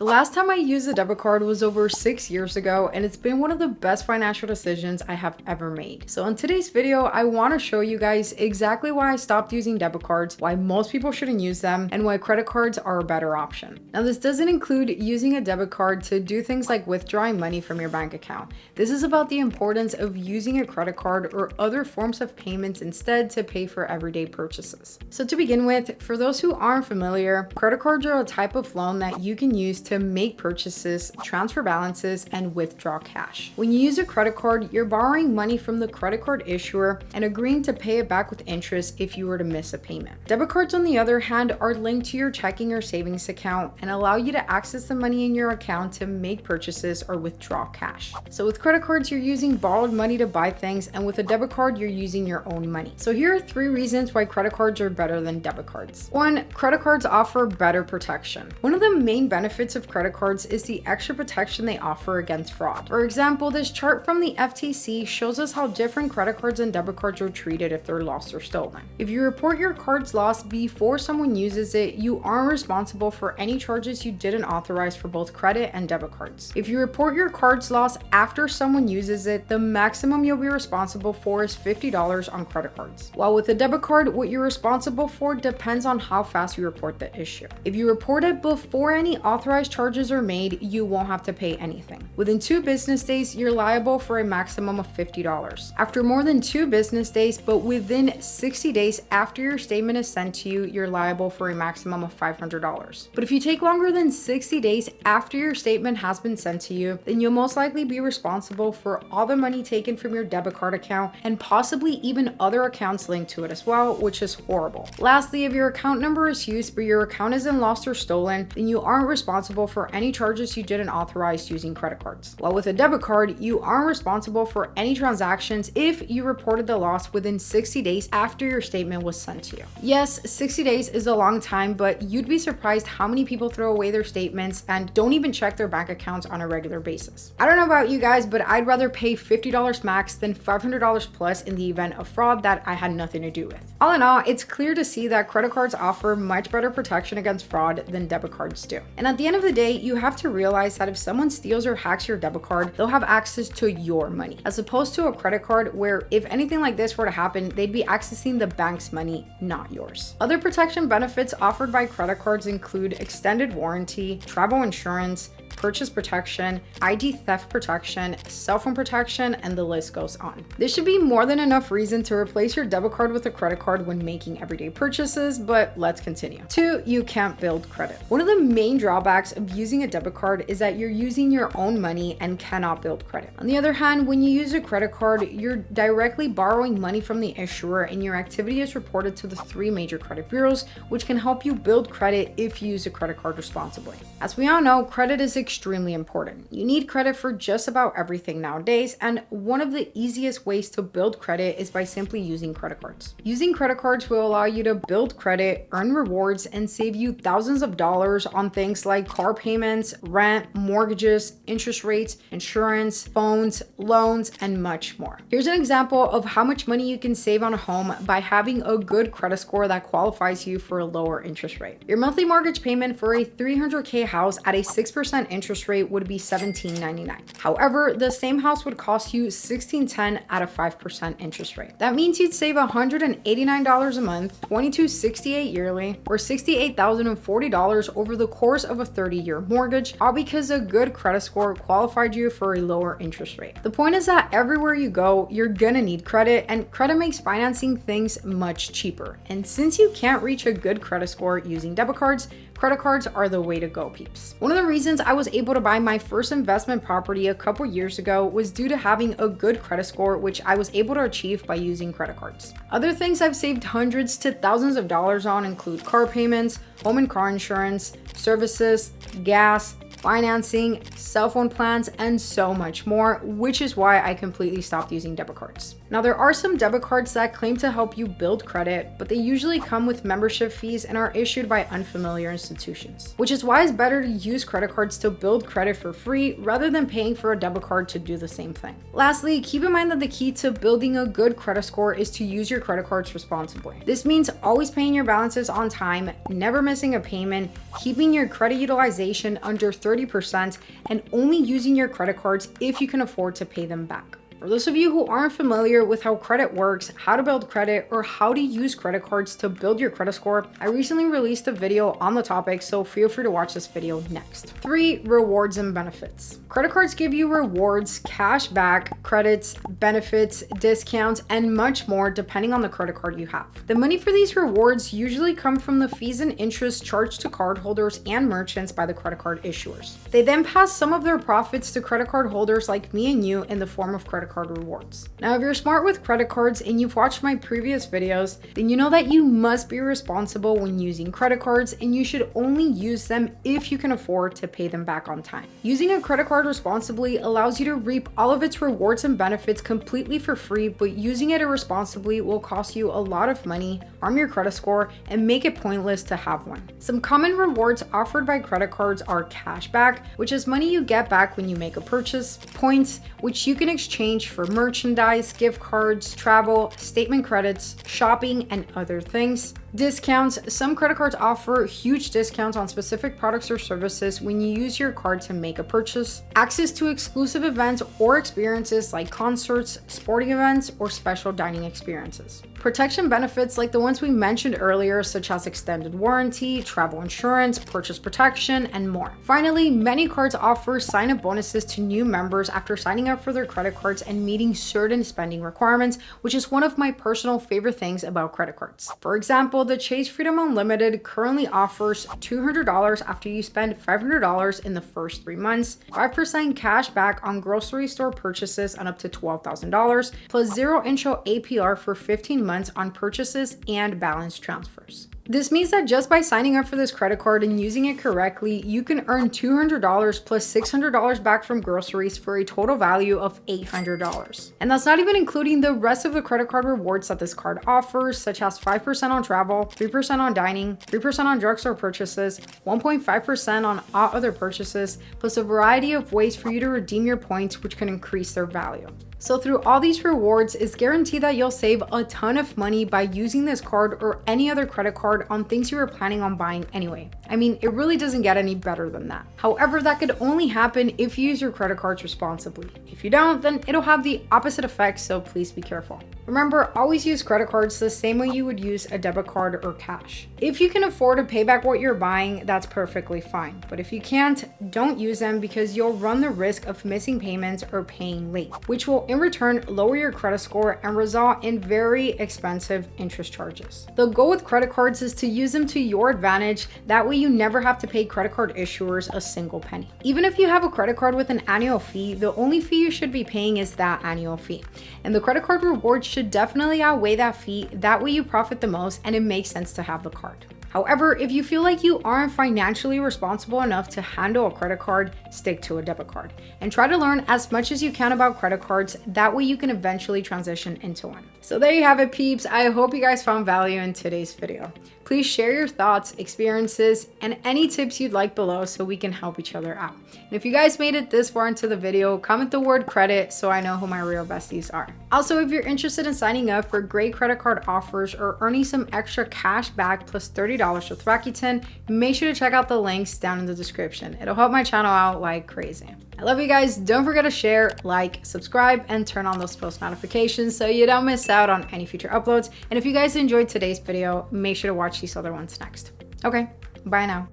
The last time I used a debit card was over 6 years ago, and it's been one of the best financial decisions I have ever made. So in today's video, I want to show you guys exactly why I stopped using debit cards, why most people shouldn't use them, and why credit cards are a better option. Now, this doesn't include using a debit card to do things like withdrawing money from your bank account. This is about the importance of using a credit card or other forms of payments instead to pay for everyday purchases. So to begin with, for those who aren't familiar, credit cards are a type of loan that you can use to make purchases, transfer balances, and withdraw cash. When you use a credit card, you're borrowing money from the credit card issuer and agreeing to pay it back with interest if you were to miss a payment. Debit cards, on the other hand, are linked to your checking or savings account and allow you to access the money in your account to make purchases or withdraw cash. So with credit cards, you're using borrowed money to buy things, and with a debit card, you're using your own money. So here are 3 reasons why credit cards are better than debit cards. 1, credit cards offer better protection. One of the main benefits of credit cards is the extra protection they offer against fraud. For example, this chart from the FTC shows us how different credit cards and debit cards are treated if they're lost or stolen. If you report your card's lost before someone uses it, you aren't responsible for any charges you didn't authorize for both credit and debit cards. If you report your card's lost after someone uses it, the maximum you'll be responsible for is $50 on credit cards. While with a debit card, what you're responsible for depends on how fast you report the issue. If you report it before any authorized charges are made, you won't have to pay anything. Within 2 business days, you're liable for a maximum of $50. After more than 2 business days, but within 60 days after your statement is sent to you, you're liable for a maximum of $500. But if you take longer than 60 days after your statement has been sent to you, then you'll most likely be responsible for all the money taken from your debit card account and possibly even other accounts linked to it as well, which is horrible. Lastly, if your account number is used but your account isn't lost or stolen, then you aren't responsible for any charges you didn't authorize using credit cards. While with a debit card, you aren't responsible for any transactions if you reported the loss within 60 days after your statement was sent to you. Yes, 60 days is a long time, but you'd be surprised how many people throw away their statements and don't even check their bank accounts on a regular basis. I don't know about you guys, but I'd rather pay $50 max than $500 plus in the event of fraud that I had nothing to do with. All in all, it's clear to see that credit cards offer much better protection against fraud than debit cards do. And at the end of the day, you have to realize that if someone steals or hacks your debit card, they'll have access to your money, as opposed to a credit card where if anything like this were to happen, they'd be accessing the bank's money, not yours. Other protection benefits offered by credit cards include extended warranty, travel insurance, purchase protection, ID theft protection, cell phone protection, and the list goes on. This should be more than enough reason to replace your debit card with a credit card when making everyday purchases, but let's continue. 2, you can't build credit. One of the main drawbacks of using a debit card is that you're using your own money and cannot build credit. On the other hand, when you use a credit card, you're directly borrowing money from the issuer and your activity is reported to the 3 major credit bureaus, which can help you build credit if you use a credit card responsibly. As we all know, credit is extremely important. You need credit for just about everything nowadays, and one of the easiest ways to build credit is by simply using credit cards. Using credit cards will allow you to build credit, earn rewards, and save you thousands of dollars on things like car payments, rent, mortgages, interest rates, insurance, phones, loans, and much more. Here's an example of how much money you can save on a home by having a good credit score that qualifies you for a lower interest rate. Your monthly mortgage payment for a $300K house at a 6% interest rate would be $17.99. However, the same house would cost you $16.10 at a 5% interest rate. That means you'd save $189 a month, $22.68 yearly, or $68,040 over the course of a 30-year mortgage, all because a good credit score qualified you for a lower interest rate. The point is that everywhere you go, you're gonna need credit, and credit makes financing things much cheaper. And since you can't reach a good credit score using debit cards, credit cards are the way to go, peeps. One of the reasons I was able to buy my first investment property a couple years ago was due to having a good credit score, which I was able to achieve by using credit cards. Other things I've saved hundreds to thousands of dollars on include car payments, home and car insurance, services, gas, financing, cell phone plans, and so much more, which is why I completely stopped using debit cards. Now, there are some debit cards that claim to help you build credit, but they usually come with membership fees and are issued by unfamiliar institutions, which is why it's better to use credit cards to build credit for free rather than paying for a debit card to do the same thing. Lastly, keep in mind that the key to building a good credit score is to use your credit cards responsibly. This means always paying your balances on time, never missing a payment, keeping your credit utilization under 30%, and only using your credit cards if you can afford to pay them back. For those of you who aren't familiar with how credit works, how to build credit, or how to use credit cards to build your credit score, I recently released a video on the topic, so feel free to watch this video next. 3. Rewards and benefits. Credit cards give you rewards, cash back, credits, benefits, discounts, and much more depending on the credit card you have. The money for these rewards usually come from the fees and interest charged to cardholders and merchants by the credit card issuers. They then pass some of their profits to credit card holders like me and you in the form of credit card rewards. Now, if you're smart with credit cards and you've watched my previous videos, then you know that you must be responsible when using credit cards, and you should only use them if you can afford to pay them back on time. Using a credit card responsibly allows you to reap all of its rewards and benefits completely for free, but using it irresponsibly will cost you a lot of money, harm your credit score, and make it pointless to have one. Some common rewards offered by credit cards are cashback, which is money you get back when you make a purchase, points, which you can exchange for merchandise, gift cards, travel, statement credits, shopping, and other things. Discounts. Some credit cards offer huge discounts on specific products or services when you use your card to make a purchase. Access to exclusive events or experiences like concerts, sporting events, or special dining experiences. Protection benefits like the ones we mentioned earlier, such as extended warranty, travel insurance, purchase protection, and more. Finally, many cards offer sign-up bonuses to new members after signing up for their credit cards and meeting certain spending requirements, which is one of my personal favorite things about credit cards. For example, the Chase Freedom Unlimited currently offers $200 after you spend $500 in the first 3 months, 5% cash back on grocery store purchases and up to $12,000, plus 0 intro APR for 15 months on purchases and balance transfers. This means that just by signing up for this credit card and using it correctly, you can earn $200 plus $600 back from groceries for a total value of $800. And that's not even including the rest of the credit card rewards that this card offers, such as 5% on travel, 3% on dining, 3% on drugstore purchases, 1.5% on all other purchases, plus a variety of ways for you to redeem your points, which can increase their value. So through all these rewards, it's guaranteed that you'll save a ton of money by using this card or any other credit card on things you were planning on buying anyway. I mean, it really doesn't get any better than that. However, that could only happen if you use your credit cards responsibly. If you don't, then it'll have the opposite effect, so please be careful. Remember, always use credit cards the same way you would use a debit card or cash. If you can afford to pay back what you're buying, that's perfectly fine. But if you can't, don't use them because you'll run the risk of missing payments or paying late, which will in return lower your credit score and result in very expensive interest charges. The goal with credit cards is to use them to your advantage. That way you never have to pay credit card issuers a single penny. Even if you have a credit card with an annual fee, the only fee you should be paying is that annual fee. And the credit card rewards should definitely outweigh that fee. That way you profit the most and it makes sense to have the card. However, if you feel like you aren't financially responsible enough to handle a credit card, stick to a debit card and try to learn as much as you can about credit cards. That way you can eventually transition into one. So there you have it, peeps. I hope you guys found value in today's video. Please share your thoughts, experiences, and any tips you'd like below so we can help each other out. And if you guys made it this far into the video, comment the word credit so I know who my real besties are. Also, if you're interested in signing up for great credit card offers or earning some extra cash back plus $30 with Rakuten, make sure to check out the links down in the description. It'll help my channel out like crazy. I love you guys. Don't forget to share, like, subscribe, and turn on those post notifications so you don't miss out on any future uploads. And if you guys enjoyed today's video, make sure to watch these other ones next. Okay, bye now.